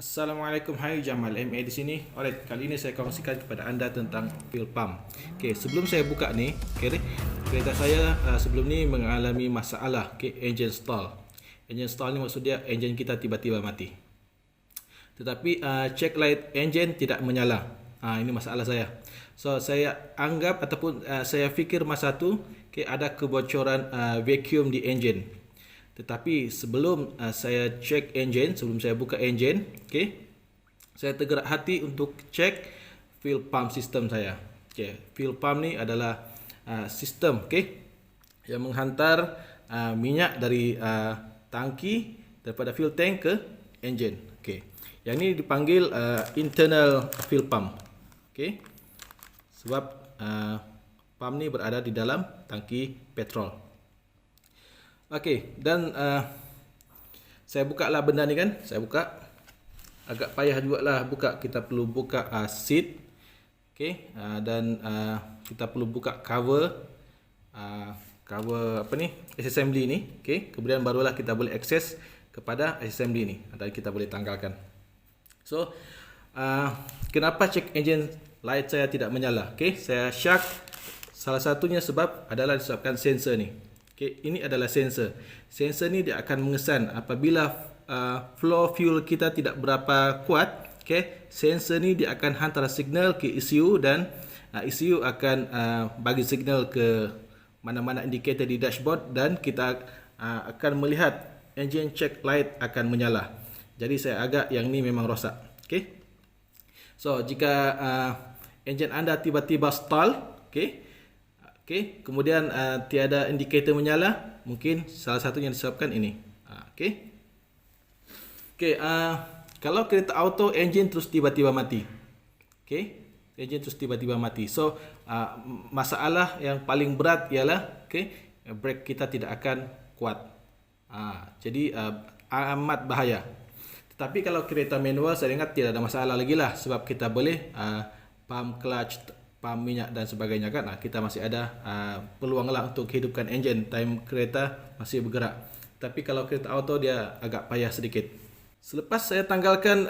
Assalamualaikum, hai Jamal MA di sini. Alright, kali ini saya kongsikan kepada anda tentang fuel pump. Okey, sebelum saya buka ni, okey, kereta saya sebelum ni mengalami masalah, okey, engine stall. Engine stall ni maksud dia engine kita tiba-tiba mati. Tetapi check light engine tidak menyala. Ini masalah saya. So saya anggap ataupun saya fikir masa tu, okey, ada kebocoran vacuum di engine. Tetapi sebelum saya cek engine, sebelum saya buka engine, okay, saya tergerak hati untuk cek fuel pump system saya. Okay, fuel pump ni adalah sistem, okay, yang menghantar minyak dari tangki daripada fuel tank ke engine. Okay, yang ni dipanggil internal fuel pump. Okay, sebab pump ni berada di dalam tangki petrol. Okey, dan saya buka lah benda ni kan. Saya buka. Agak payah jugalah buka. Kita perlu buka seat. Okey, dan kita perlu buka cover. Cover apa ni? Assembly ni. Okey, kemudian barulah kita boleh akses kepada assembly ni. Dan kita boleh tanggalkan. So, kenapa check engine light saya tidak menyala? Okey, saya syak. Salah satunya sebab adalah disebabkan sensor ni. Okay, ini adalah sensor. Sensor ni dia akan mengesan apabila flow fuel kita tidak berapa kuat. Okay, sensor ni dia akan hantar signal ke ECU dan ECU akan bagi signal ke mana-mana indikator di dashboard dan kita akan melihat engine check light akan menyala. Jadi saya agak yang ni memang rosak. Okay. So jika engine anda tiba-tiba stall, okay, okey, kemudian tiada indikator menyala, mungkin salah satunya disebabkan ini. Okey. Okey, kalau kereta auto engine terus tiba-tiba mati. Okey, engine terus tiba-tiba mati. So, masalah yang paling berat ialah okey, brake kita tidak akan kuat. Jadi amat bahaya. Tetapi kalau kereta manual saya ingat tidak ada masalah lagi lah sebab kita boleh pump clutch, pump minyak dan sebagainya kan. Kita masih ada peluang lah untuk hidupkan engine time kereta masih bergerak. Tapi kalau kereta auto dia agak payah sedikit. Selepas saya tanggalkan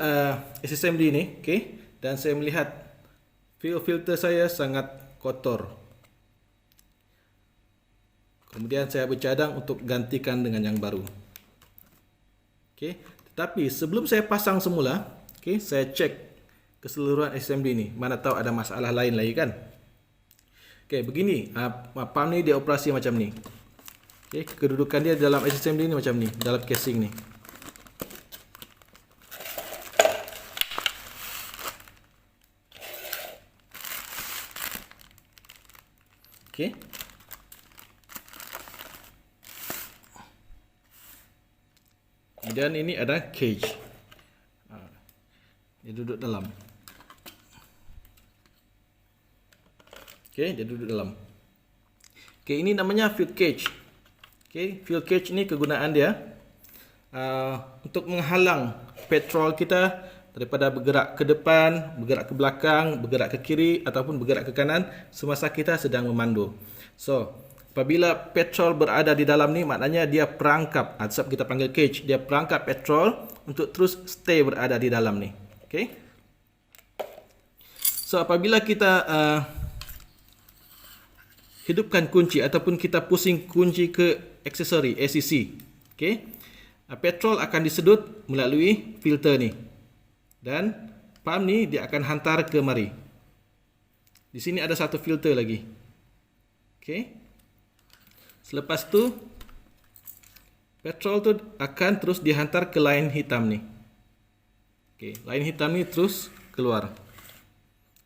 assembly ni, okay, dan saya melihat fuel filter saya sangat kotor. Kemudian saya bercadang untuk gantikan dengan yang baru. Okay. Tetapi sebelum saya pasang semula, okay, saya cek keseluruhan assembly ni. Mana tahu ada masalah lain lagi kan. Okey, begini. Pump ni dia operasi macam ni. Okey, kedudukan dia dalam assembly ni macam ni, dalam casing ni. Okey. Kemudian ini ada cage. Dia duduk dalam. Okey, dia duduk dalam. Okey, ini namanya fuel cage. Okey, fuel cage ni kegunaan dia untuk menghalang petrol kita daripada bergerak ke depan, bergerak ke belakang, bergerak ke kiri ataupun bergerak ke kanan semasa kita sedang memandu. So, apabila petrol berada di dalam ni maknanya dia perangkap, sebab kita panggil cage, dia perangkap petrol untuk terus stay berada di dalam ni. Okay. So apabila kita hidupkan kunci ataupun kita pusing kunci ke aksesori ACC, okay, petrol akan disedut melalui filter ni dan pump ni dia akan hantar ke mari. Di sini ada satu filter lagi. Okay. Selepas tu petrol tu akan terus dihantar ke line hitam ni. Okay, line hitam ni terus keluar.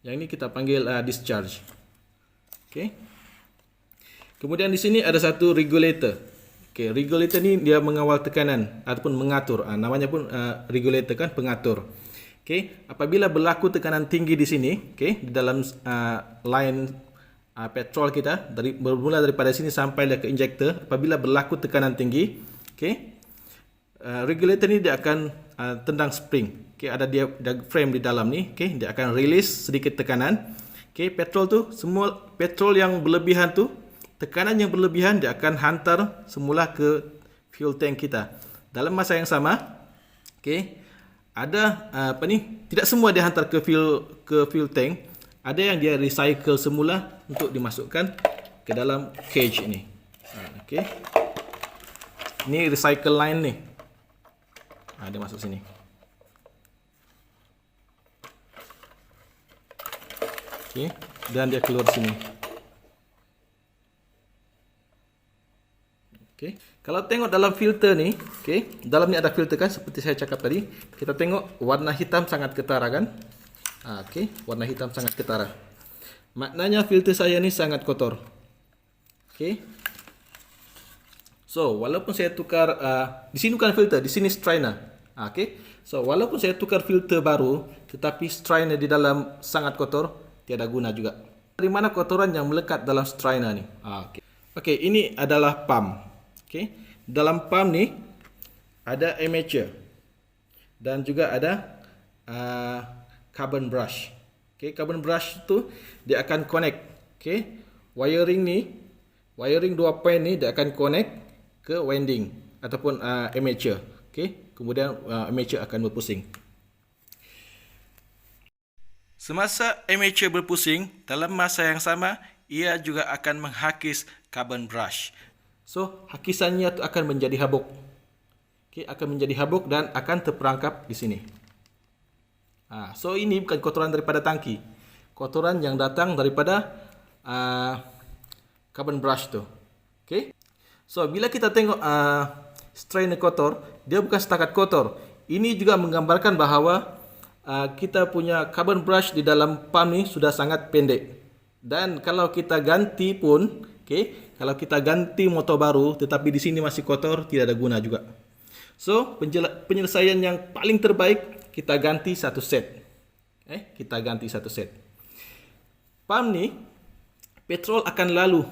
Yang ini kita panggil discharge. Okay. Kemudian di sini ada satu regulator. Okay, regulator ni dia mengawal tekanan ataupun mengatur. Namanya pun regulator kan, pengatur. Okay, apabila berlaku tekanan tinggi di sini, okay, di dalam line petrol kita bermula daripada sini sampai ke injector, apabila berlaku tekanan tinggi, okay, regulator ni dia akan tendang spring. Okay, ada dia frame di dalam ni. Okay, dia akan release sedikit tekanan. Okay, petrol tu, semua petrol yang berlebihan tu, tekanan yang berlebihan dia akan hantar semula ke fuel tank kita. Dalam masa yang sama, okay, ada tidak semua dia hantar ke fuel tank. Ada yang dia recycle semula untuk dimasukkan ke dalam cage ini. Okey. Ini recycle line ni. Dia masuk sini. Okey, dan dia keluar sini. Okey. Kalau tengok dalam filter ni, okey, dalam ni ada filter kan seperti saya cakap tadi. Kita tengok warna hitam sangat ketara kan? Okey, warna hitam sangat ketara. Maknanya filter saya ni sangat kotor. Okey. So, walaupun saya tukar di sini bukan filter, di sini strainer. Okey. So, walaupun saya tukar filter baru, tetapi strainer di dalam sangat kotor, tiada guna juga. Dari mana kotoran yang melekat dalam strainer ni? Okey. Okey, ini adalah pump. Okey. Dalam pump ni ada armature dan juga ada carbon brush. Okey, carbon brush tu dia akan connect. Okey. Wiring 2 point ni dia akan connect ke winding ataupun armature. Okey. Kemudian armature akan berpusing. Semasa armature berpusing, dalam masa yang sama ia juga akan menghakis carbon brush. So, hakisannya tu akan menjadi habuk. Okey, akan menjadi habuk dan akan terperangkap di sini. So ini bukan kotoran daripada tangki. Kotoran yang datang daripada carbon brush tu. Okay. So bila kita tengok strainer kotor, dia bukan setakat kotor. Ini juga menggambarkan bahawa kita punya carbon brush di dalam pump ni sudah sangat pendek. Dan kalau kita ganti pun, okay, kalau kita ganti motor baru tetapi di sini masih kotor, tidak ada guna juga. So penyelesaian yang paling terbaik, kita ganti satu set. Kita ganti satu set. Pump ni, petrol akan lalu,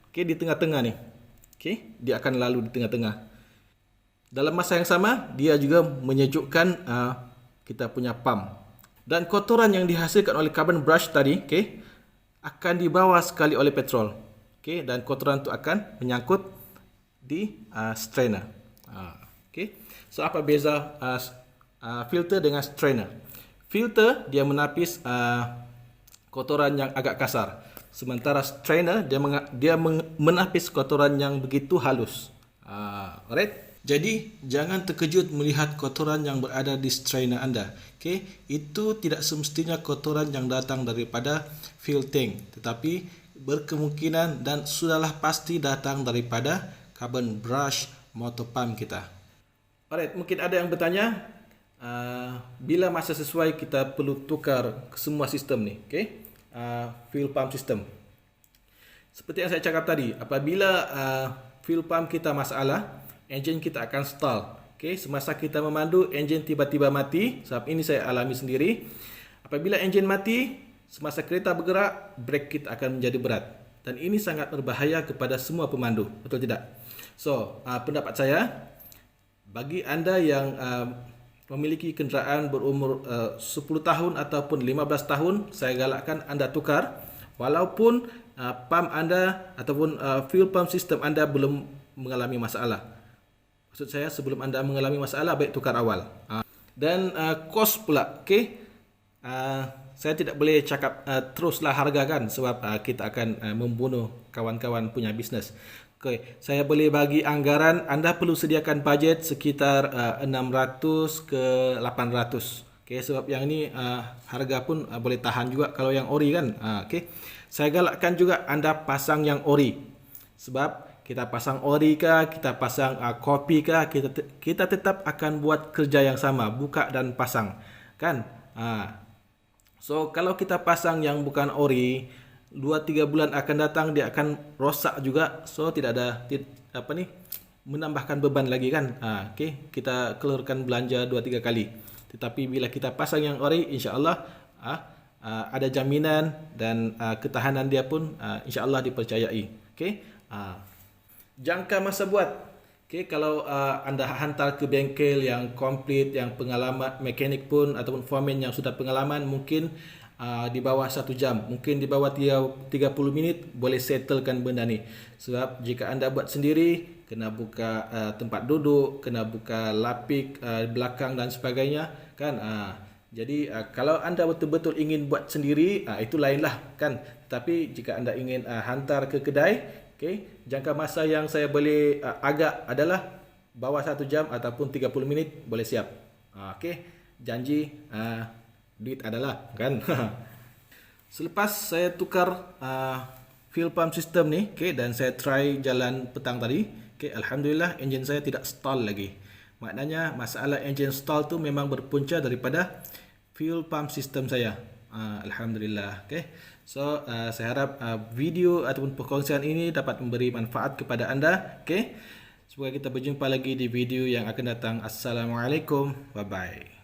okay, di tengah-tengah ni. Okay, dia akan lalu di tengah-tengah. Dalam masa yang sama, dia juga menyejukkan kita punya pump. Dan kotoran yang dihasilkan oleh carbon brush tadi, okay, akan dibawa sekali oleh petrol. Okay, dan kotoran itu akan menyangkut di strainer. Okay. So apa beza filter dengan strainer? Filter dia menapis kotoran yang agak kasar, sementara strainer dia menapis kotoran yang begitu halus. Alright. Jadi jangan terkejut melihat kotoran yang berada di strainer anda. Okay, itu tidak semestinya kotoran yang datang daripada fuel tank, tetapi berkemungkinan dan sudahlah pasti datang daripada carbon brush motor pump kita. Alright, mungkin ada yang bertanya, bila masa sesuai kita perlu tukar semua sistem ni, okay? Fuel pump system. Seperti yang saya cakap tadi, apabila fuel pump kita masalah, enjin kita akan stall. Okay? Semasa kita memandu, enjin tiba-tiba mati. Sebab ini saya alami sendiri. Apabila enjin mati, semasa kereta bergerak, brake kita akan menjadi berat. Dan ini sangat berbahaya kepada semua pemandu. Betul tidak? So, pendapat saya, bagi anda yang memiliki kenderaan berumur 10 tahun ataupun 15 tahun, saya galakkan anda tukar. Walaupun pump anda ataupun fuel pump system anda belum mengalami masalah. Maksud saya, sebelum anda mengalami masalah, baik tukar awal. Dan kos pula, okay? Saya tidak boleh cakap teruslah hargakan sebab kita akan membunuh kawan-kawan punya bisnes. Okay. Saya boleh bagi anggaran, anda perlu sediakan bajet sekitar 600 ke 800. Okay, sebab yang ini harga pun boleh tahan juga kalau yang ori kan. Okay. Saya galakkan juga anda pasang yang ori. Sebab kita pasang ori kah, kita pasang kopi kah, kita tetap akan buat kerja yang sama, buka dan pasang. Kan? So kalau kita pasang yang bukan ori, 2-3 bulan akan datang dia akan rosak juga. So tidak ada menambahkan beban lagi kan. Okay, kita keluarkan belanja 2-3 kali. Tetapi bila kita pasang yang ori, insya-Allah ada jaminan dan ketahanan dia pun insya-Allah dipercayai. Okay, jangka masa buat. Okay, kalau anda hantar ke bengkel yang komplit, yang pengalaman mekanik pun ataupun foreman yang sudah pengalaman, mungkin di bawah 1 jam, mungkin di bawah 30 minit boleh settlekan benda ni. Sebab jika anda buat sendiri, kena buka tempat duduk, kena buka lapik belakang dan sebagainya kan. Jadi kalau anda betul-betul ingin buat sendiri, itu lainlah kan. Tapi jika anda ingin hantar ke kedai, okey, jangka masa yang saya boleh agak adalah bawah 1 jam ataupun 30 minit boleh siap. Okey, janji duit adalah kan. Selepas saya tukar fuel pump system ni, okey, dan saya try jalan petang tadi, okey, alhamdulillah enjin saya tidak stall lagi. Maknanya masalah engine stall tu memang berpunca daripada fuel pump system saya. Alhamdulillah. Okay. So saya harap video ataupun perkongsian ini dapat memberi manfaat kepada anda. Okay. Semoga kita berjumpa lagi di video yang akan datang. Assalamualaikum. Bye bye.